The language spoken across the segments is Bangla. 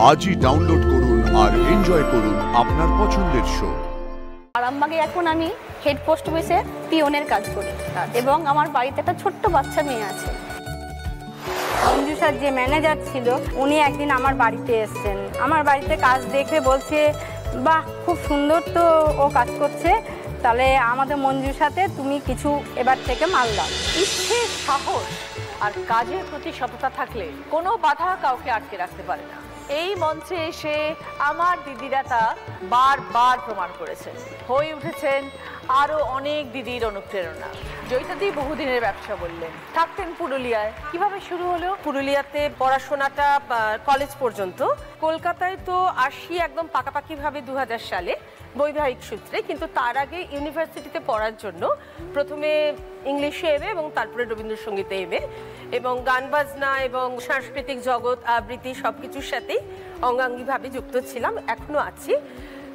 আজই ডাউনলোড করুন আর এনজয় করুন আপনার পছন্দের শো। আরামবাগে এখন আমি হেড পোস্ট অফিসে পিওনের কাজ করি এবং আমার বাড়িতে একটা ছোট্ট বাচ্চা মেয়ে আছে। মঞ্জু স্যার যে ম্যানেজার ছিল উনি একদিন আমার বাড়িতে এসেছেন, আমার বাড়িতে কাজ দেখে বলছে বাহ খুব সুন্দর তো ও কাজ করছে, তাহলে আমাদের মঞ্জুর সাথে তুমি কিছু এবার থেকে মাল দাও। ইচ্ছে, সাহস আর কাজের প্রতি সততা থাকলে কোনো বাধা কাউকে আটকে রাখতে পারে না। এই মঞ্চে এসে আমার দিদিরা তা বারবার প্রমাণ করেছেন, হয়ে উঠেছেন আরো অনেক দিদির অনুপ্রেরণা। জয়িতাদি বহুদিনের ব্যবসা বললেন, থাকতেন পুরুলিয়ায়। কিভাবে শুরু হলো? পুরুলিয়াতে পড়াশোনাটা কলেজ পর্যন্ত, কলকাতায় তো আসি একদম পাকাপাকিভাবে 2000 সালে বৈবাহিক সূত্রে, কিন্তু তার আগে ইউনিভার্সিটিতে পড়ার জন্য প্রথমে ইংলিশে এমএ এবং তারপরে রবীন্দ্রসঙ্গীতে এমএ, এবং গান বাজনা এবং সাংস্কৃতিক জগৎ আবৃত্তি সব কিছুর সাথেই অঙ্গাঙ্গিভাবে যুক্ত ছিলাম, এখনো আছি।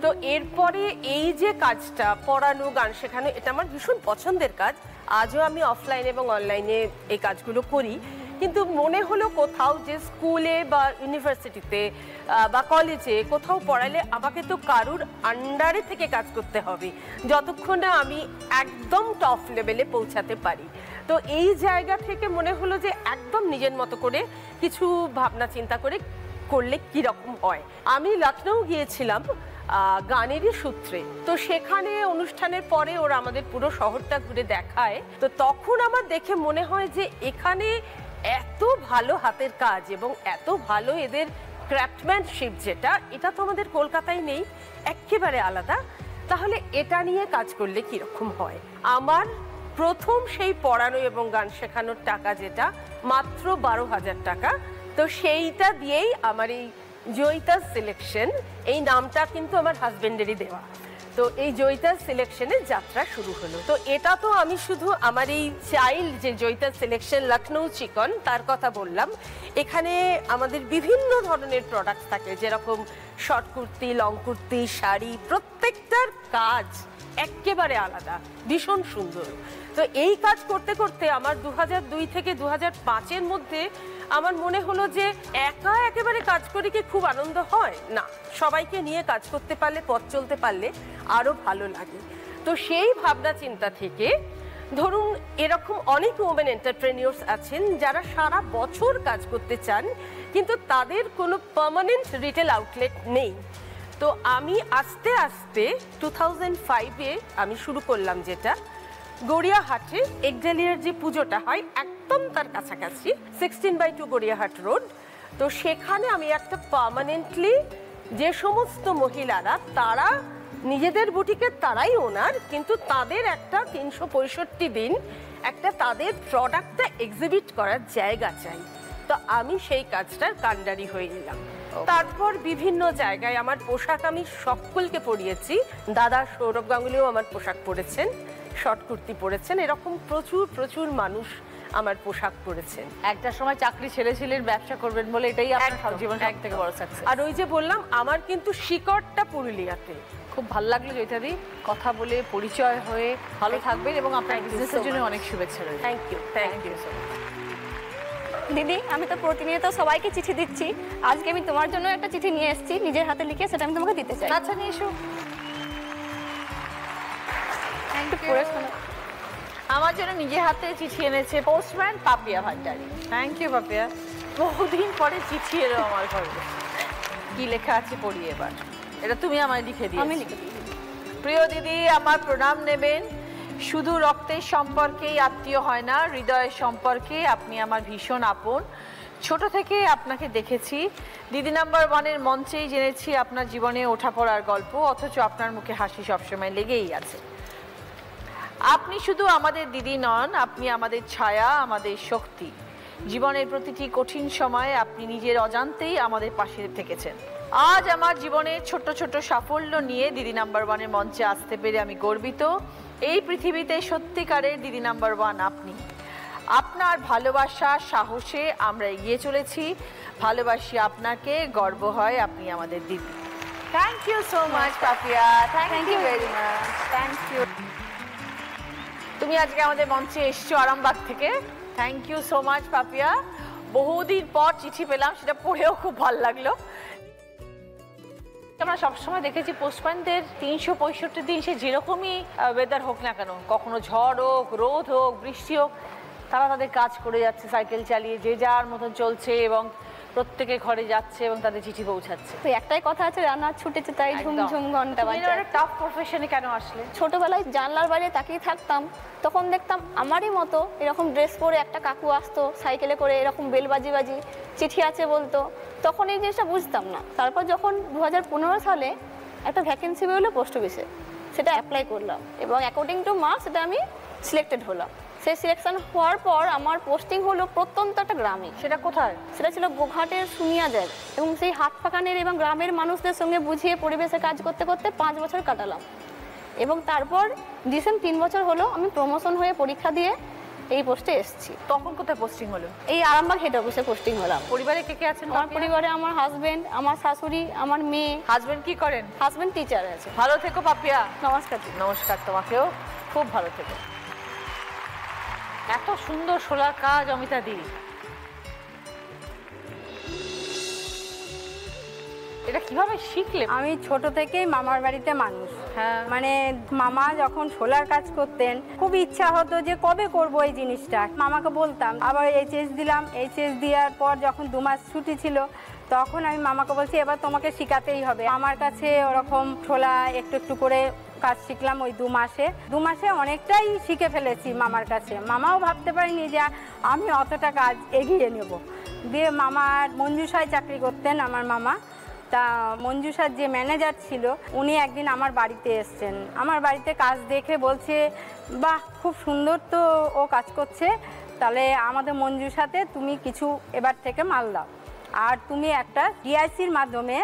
তো এরপরে এই যে কাজটা পড়ানো গান শেখানো, এটা আমার ভীষণ পছন্দের কাজ। আজও আমি অফলাইন এবং অনলাইনে এই কাজগুলো করি, কিন্তু মনে হলো কোথাও যে স্কুলে বা ইউনিভার্সিটিতে বা কলেজে কোথাও পড়ালে আমাকে তো কারুর আন্ডারে থেকে কাজ করতে হবে যতক্ষণ না আমি একদম টপ লেভেলে পৌঁছাতে পারি। তো এই জায়গা থেকে মনে হলো যে একদম নিজের মতো করে কিছু ভাবনা চিন্তা করে করলে কীরকম হয়। আমি লখনৌ গিয়েছিলাম গানেরই সূত্রে, তো সেখানে অনুষ্ঠানের পরে ওরা আমাদের পুরো শহরটা ঘুরে দেখায়। তো তখন আমার দেখে মনে হয় যে এখানে এত ভালো হাতের কাজ এবং এত ভালো এদের ক্রাফটম্যানশিপ, যেটা এটা তো আমাদের কলকাতায় নেই, একেবারে আলাদা। তাহলে এটা নিয়ে কাজ করলে কীরকম হয়। আমার প্রথম সেই পড়ানো এবং গান শেখানোর টাকা যেটা মাত্র 12,000 টাকা, তো সেইটা দিয়েই আমার এই জয়িতা সিলেকশন, এই নামটা কিন্তু আমার হাজবেন্ডেরই দেওয়া। তো এই জয়িতা সিলেকশনের যাত্রা শুরু হলো। তো এটা তো আমি শুধু আমার এই চাইল্ড যে জয়িতা সিলেকশন লখনৌ চিকন তার কথা বললাম। এখানে আমাদের বিভিন্ন ধরনের প্রোডাক্ট থাকে, যেরকম শর্ট কুর্তি, লং কুর্তি, শাড়ি, প্রত্যেকটার কাজ একেবারে আলাদা, ভীষণ সুন্দর। তো এই কাজ করতে করতে আমার 2002 থেকে 2005-এর মধ্যে আমার মনে হলো যে একা একেবারে কাজ করে কি খুব আনন্দ হয় না, সবাইকে নিয়ে কাজ করতে পারলে, পথ চলতে পারলে আরো ভালো লাগে। তো সেই ভাবনা চিন্তা থেকে ধরুন এরকম অনেক ওমেন এন্টারপ্রেনিয়র্স আছেন যারা সারা বছর কাজ করতে চান, কিন্তু তাদের কোনো পার্মানেন্ট রিটেল আউটলেট নেই। তো আমি আস্তে আস্তে 2005-এ আমি শুরু করলাম, যেটা গড়িয়াহাটে এগডালিয়ার যে পুজোটা হয় একদম তার কাছাকাছি 16/2 গড়িয়াহাট রোড। তো সেখানে আমি একটা পার্মানেন্টলি, যে সমস্ত মহিলারা তারা নিজেদের বুটিকের তারাই ওনার, কিন্তু তাদের একটা 365 দিন একটা তাদের প্রোডাক্টটা এক্সিবিট করার জায়গা চাই। তো আমি সেই কাজটার কাণ্ডারি হয়ে নিলাম। তারপর বিভিন্ন জায়গায় আমার পোশাক আমি সকলকে পরিয়েছি। দাদা সৌরভ গাঙ্গুলিও আমার পোশাক পরেছেন, শর্ট কুর্তি পরেছেন, এরকম প্রচুর প্রচুর মানুষ আমার পোশাক পরেছেন। একটা সময় চাকরি ছেড়েছিলেন ব্যবসা করবেন বলে, এটাই আপনার জীবন সবথেকে বড় সাকসেস। আর ওই যে বললাম আমার কিন্তু শিকড়টা পুরুলিয়াতে। খুব ভালো লাগলো জয়িতাদি, কথা বলে, পরিচয় হয়ে। ভালো থাকবেন এবং আপনার বিজনেসের জন্য অনেক শুভেচ্ছা রইল। Thank you, thank you so much. দিদি, আমি তো প্রতিনিয়ত সবাইকে চিঠি দিচ্ছি, আজকে আমি তোমার জন্য একটা চিঠি নিয়ে এসেছি, নিজের হাতে লিখে, সেটা আমি তোমাকে দিতে চাই। আচ্ছা, নিয়ে এসো। আমার জন্য নিজের হাতে চিঠি এনেছে postman Papiya Bhandari. Thank you Papiya, বহুদিন পরে চিঠি এলো আমার ঘরে। কি লেখা আছে পড়ি এবার। এটা তুমি আমায় লিখে দিও। আমি লিখে দিই। প্রিয় দিদি, আমার প্রণাম নেবেন। শুধু রক্তের সম্পর্কেই আত্মীয় হয় না, হৃদয়ের সম্পর্কে আপনি আমার ভীষণ আপন। ছোট থেকে আপনাকে দেখেছি, দিদি নাম্বার 1-এর মঞ্চেই জেনেছি আপনার জীবনে ওঠা পড়ার গল্প, অথচ আপনার মুখে হাসি সবসময় লেগেই আছে। আপনি শুধু আমাদের দিদি নন, আপনি আমাদের ছায়া, আমাদের শক্তি। জীবনের প্রতিটি কঠিন সময়ে আপনি নিজের অজান্তেই আমাদের পাশে থেকেছেন। আজ আমার জীবনের ছোট ছোট সাফল্য নিয়ে দিদি নাম্বার 1-এর মঞ্চে আসতে পেরে আমি গর্বিত। এই পৃথিবীতে সত্যিকারের দিদি নাম্বার 1 আপনি। আপনার ভালোবাসা, সাহসে আমরা এগিয়ে চলেছি। ভালোবাসি আপনাকে, গর্ব হয় আপনি আমাদের দিদি। Thank you so much Papiya, thank you very much, thank you. তুমি আজকে আমাদের মঞ্চে এসছো আরামবাগ থেকে, thank you so much Papiya. বহুদিন পর চিঠি পেলাম, সেটা পড়েও খুব ভালো লাগলো। আমরা সবসময় দেখেছি পোস্টম্যানদের 365 দিন সে যেরকমই ওয়েদার হোক না কেন, কখনো ঝড় হোক, রোদ হোক, বৃষ্টি হোক, তারা তাদের কাজ করে যাচ্ছে সাইকেল চালিয়ে, যে যার মতন চলছে এবং প্রত্যেকের ঘরে যাচ্ছে এবং তাদের চিঠি পৌঁছাচ্ছে। তো একটাই কথা আছে, রান্না ছুটেছে তাই ঝুমঝুম ঘন্টা বাজছে। টাফ প্রফেশনে কেন আসলে? ছোটবেলায় জানলার বাইরে তাকিয়ে থাকতাম, তখন দেখতাম আমারই মতো এরকম ড্রেস পরে একটা কাকু আসতো সাইকেলে করে, এরকম বেল বাজি বাজি চিঠি আছে বলতো। তখন এই জিনিসটা বুঝতাম না। তারপর যখন 2015 সালে একটা ভ্যাকেন্সি বেরোলো পোস্ট অফিসে, সেটা অ্যাপ্লাই করলাম এবং অ্যাকর্ডিং টু মার্কস সেটা আমি সিলেক্টেড হলাম। সেই সিলেকশন হওয়ার পর আমার পোস্টিং হলো প্রত্যন্ত একটা গ্রামে। সেটা কোথায়? সেটা ছিল গোঘাটের সুনিয়া জায়গা, এবং সেই হাট ফাঁকানের এবং গ্রামের মানুষদের সঙ্গে বুঝিয়ে পরিবেশে কাজ করতে করতে 5 বছর কাটালাম। এবং তারপর রিসেন্ট 3 বছর হলো আমি প্রমোশন হয়ে পরীক্ষা দিয়ে এই পোস্টে এসেছি। তখন কোথায় পোস্টিং হলো? এই আরামবাগ হেড অফিসে পোস্টিং হলাম। পরিবারে কে কে আছেন? আমার পরিবারে আমার হাজবেন্ড, আমার শাশুড়ি, আমার মেয়ে। হাজবেন্ড কি করেন? হাজবেন্ড টিচার আছে। ভালো থেকো পাপিয়া। নমস্কার। নমস্কার, তোমাকেও খুব ভালো থেকো। এত সুন্দর শোলার কাজ অমিতা দি, এটা কিভাবে শিখলে? আমি ছোট থেকেই মামার বাড়িতে মানুষ। হ্যাঁ। মানে মামা যখন শোলার কাজ করতেন খুব ইচ্ছা হতো যে কবে করব এই জিনিসটা। মামাকে বলতাম, আবার এইচএস দিলাম, এইচএস দেওয়ার পর যখন 2 মাস ছুটি ছিল তখন আমি মামাকে বলছি এবার তোমাকে শেখাতেই হবে। আমার কাছে ওরকম শোলা একটু একটু করে কাজ শিখলাম ওই 2 মাসে। 2 মাসে অনেকটাই শিখে ফেলেছি মামার কাছে। মামাও ভাবতে পারিনি যে আমি অতটা কাজ এগিয়ে নেব। দিয়ে মামার মঞ্জুসায় চাকরি করতেন আমার মামা। তা মঞ্জুসার যে ম্যানেজার ছিল উনি একদিন আমার বাড়িতে এসছেন। আমার বাড়িতে কাজ দেখে বলছে, বাহ খুব সুন্দর তো ও কাজ করছে, তাহলে আমাদের মঞ্জুসাতে তুমি কিছু এবার থেকে মাল দাও, আর তুমি একটা ডিআইসির মাধ্যমে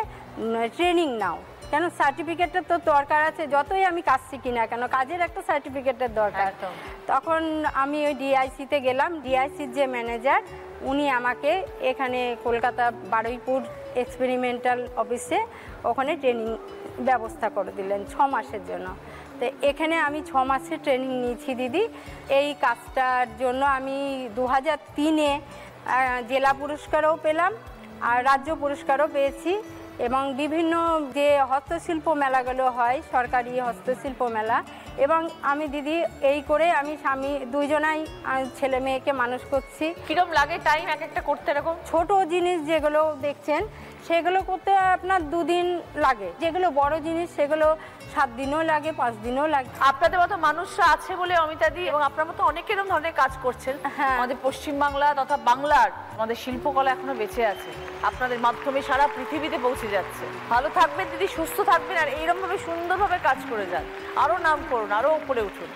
ট্রেনিং নাও। কেন সার্টিফিকেটের তো দরকার আছে, যতই আমি কাজ শিখি না কেন কাজের একটা সার্টিফিকেটের দরকার। তখন আমি ওই ডিআইসিতে গেলাম। ডিআইসির যে ম্যানেজার উনি আমাকে এখানে কলকাতা বারুইপুর এক্সপেরিমেন্টাল অফিসে ওখানে ট্রেনিং ব্যবস্থা করে দিলেন 6 মাসের জন্য। তো এখানে আমি 6 মাসের ট্রেনিং নিয়েছি দিদি। এই কাজটার জন্য আমি 2003-এ জেলা পুরস্কারও পেলাম আর রাজ্য পুরস্কারও পেয়েছি। এবং বিভিন্ন যে হস্তশিল্প মেলাগুলো হয়, সরকারি হস্তশিল্প মেলা, এবং আমি দিদি এই করে আমি স্বামী দুইজনাই ছেলে মেয়েকে মানুষ করছি। কিরকম লাগে টাইম এক একটা করতে? এরকম ছোট জিনিস যেগুলো দেখছেন সেগুলো করতে আপনার 2 দিন লাগে, যেগুলো বড় জিনিস সেগুলো 7 দিনও লাগে, 5 দিনও লাগে। আপনাদের মতো মানুষরা আছে বলে অমিতা দি এবং আপনার মতো অনেক এরকম ধরনের কাজ করছেন। হ্যাঁ। আমাদের পশ্চিমবাংলা তথা বাংলার আমাদের শিল্পকলা এখনো বেঁচে আছে, আপনাদের মাধ্যমে সারা পৃথিবীতে পৌঁছে যাচ্ছে। ভালো থাকবেন দিদি, সুস্থ থাকবেন, আর এইরকম ভাবে সুন্দরভাবে কাজ করে যান, আরো নাম করুন, আরো উপরে উঠুন।